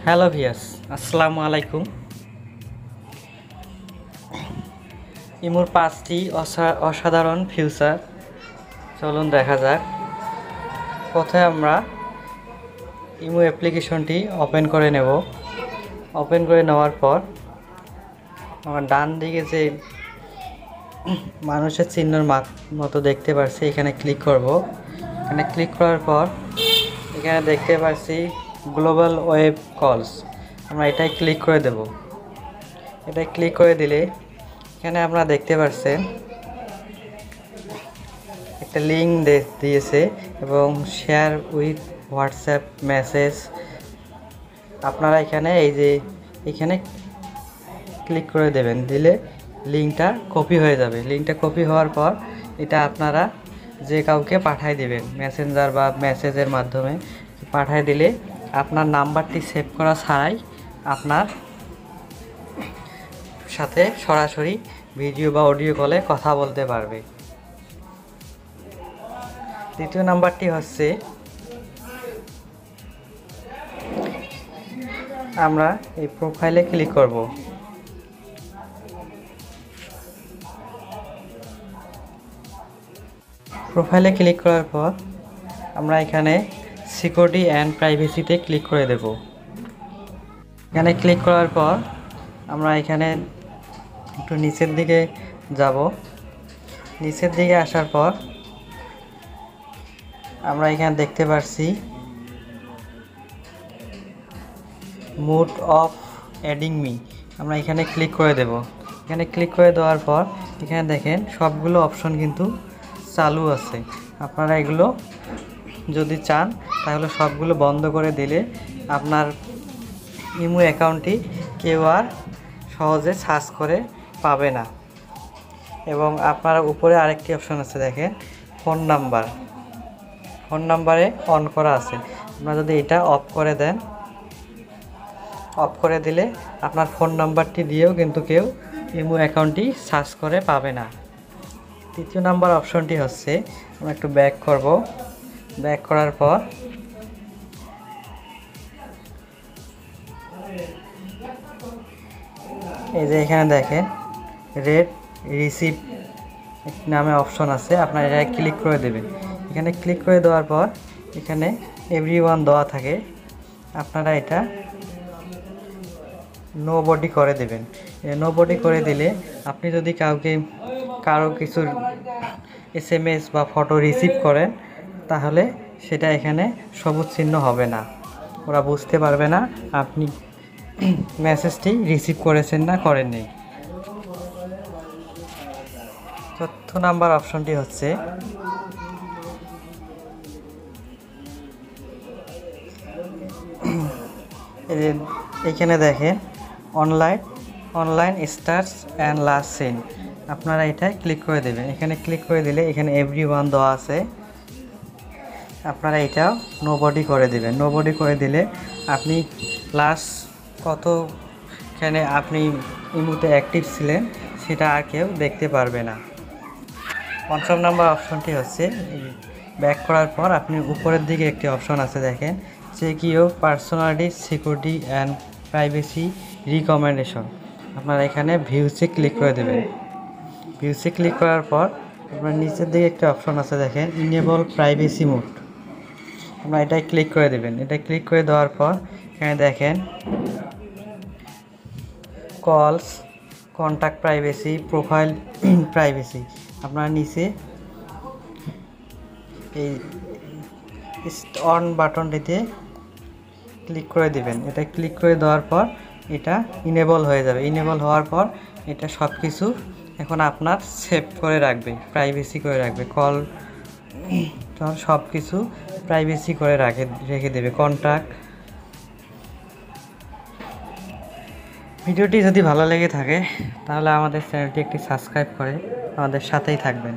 Hello ভিয়াস, আসসালামু আলাইকুম। ইমোর 5টি অসাধারণ ফিউচার চলুন দেখা যাক। প্রথমে আমরা ইমো অ্যাপ্লিকেশনটি ওপেন করে নেব। ওপেন করে নেওয়ার পর আমার ডান দিকে যে মানুষের চিহ্নর মতো দেখতে পাচ্ছি, এখানে ক্লিক করব। এখানে ক্লিক করার পর এখানে দেখতে পাচ্ছি গ্লোবাল ওয়েব কলস, আমরা এটাই ক্লিক করে দেব। এটাই ক্লিক করে দিলে এখানে আপনারা দেখতে পাচ্ছেন একটা লিঙ্ক দিয়েছে এবং শেয়ার উইথ হোয়াটসঅ্যাপ মেসেজ। আপনারা এখানে ক্লিক করে দেবেন, দিলে লিঙ্কটা কপি হয়ে যাবে। লিঙ্কটা কপি হওয়ার পর এটা আপনারা যে কাউকে পাঠিয়ে দেবেন, মেসেঞ্জার বা মেসেজের মাধ্যমে পাঠিয়ে দিলে আপনার নাম্বারটি সেভ করা ছাড়াই আপনার সাথে সরাসরি ভিডিও বা অডিও কলে কথা বলতে পারবে। দ্বিতীয় নাম্বারটি হচ্ছে, আমরা এই প্রোফাইলে ক্লিক করব। প্রোফাইলে ক্লিক করার পর আমরা এখানে সিকিউরিটি অ্যান্ড প্রাইভেসিতে ক্লিক করে দেব। এখানে ক্লিক করার পর আমরা এখানে একটু নিচের দিকে যাব। নিচের দিকে আসার পর আমরা এখানে দেখতে পাচ্ছি মোড অফ অ্যাডিং মি, আমরা এখানে ক্লিক করে দেব। এখানে ক্লিক করে দেওয়ার পর এখানে দেখেন সবগুলো অপশন কিন্তু চালু আছে। আপনারা এগুলো যদি চান তাহলে সবগুলো বন্ধ করে দিলে আপনার ইমো অ্যাকাউন্টটি কেউ আর সহজে সার্চ করে পাবে না। এবং আপনার উপরে আরেকটি অপশন আছে, দেখেন ফোন নাম্বারে অন করা আছে। আপনারা যদি এটা অফ করে দেন, অফ করে দিলে আপনার ফোন নাম্বারটি দিয়েও কিন্তু কেউ ইমো অ্যাকাউন্টটি সার্চ করে পাবে না। তৃতীয় নাম্বার অপশনটি হচ্ছে, আমরা একটু ব্যাক করব। ব্যাক করার পর এই যে এখানে দেখেন রেড রিসিভ নামে অপশন আছে, আপনারা এটা ক্লিক করে দেবেন। এখানে ক্লিক করে দেওয়ার পর এখানে এভরিওয়ান দেওয়া থাকে, আপনারা এটা নো বডি করে দেবেন। নো বডি করে দিলে আপনি যদি কারো কিছুর SMS বা ফটো রিসিভ করেন তাহলে সেটা এখানে সবুজ চিহ্ন হবে না, ওরা বুঝতে পারবে না আপনি মেসেজটি রিসিভ করেছেন না করেননি। চতুর্থ নাম্বার অপশনটি হচ্ছে, এখানে দেখেন online starts and last seen, আপনারা এটা ক্লিক করে দেবেন। এখানে ক্লিক করে দিলে এখানে এভরিওয়ান দেওয়া আছে, আপনারা এটাও নো বডি করে দেবেন। নো বডি করে দিলে আপনি লাস্ট কতখানে আপনি ইমোতে অ্যাক্টিভ ছিলেন সেটা আর কেউ দেখতে পারবে না। পঞ্চম নাম্বার অপশনটি হচ্ছে, ব্যাক করার পর আপনি উপরের দিকে একটি অপশন আছে, দেখেন check your personality security and privacy recommendation, আপনারা এখানে ভিউসে ক্লিক করে দেবেন। ভিউসে ক্লিক করার পর আপনার নিচের দিকে একটা অপশন আছে, দেখেন ইনেবল প্রাইভেসি মোড, আপনারা এটাই ক্লিক করে দেবেন। এটা ক্লিক করে দেওয়ার পর এখানে দেখেন কলস, কন্ট্যাক্ট প্রাইভেসি, প্রোফাইল প্রাইভেসি, আপনারা নিচে এই অন বাটনটিতে ক্লিক করে দিবেন। এটা ক্লিক করে দেওয়ার পর এটা ইনেবল হয়ে যাবে। ইনেবল হওয়ার পর এটা সব কিছু এখন আপনার সেভ করে রাখবে, প্রাইভেসি করে রাখবে। কল সব কিছু প্রাইভেসি করে রেখে দেবে, কন্ট্যাক্ট। ভিডিওটি যদি ভালো লেগে থাকে তাহলে আমাদের চ্যানেলটি একটি সাবস্ক্রাইব করে আমাদের সাথেই থাকবেন।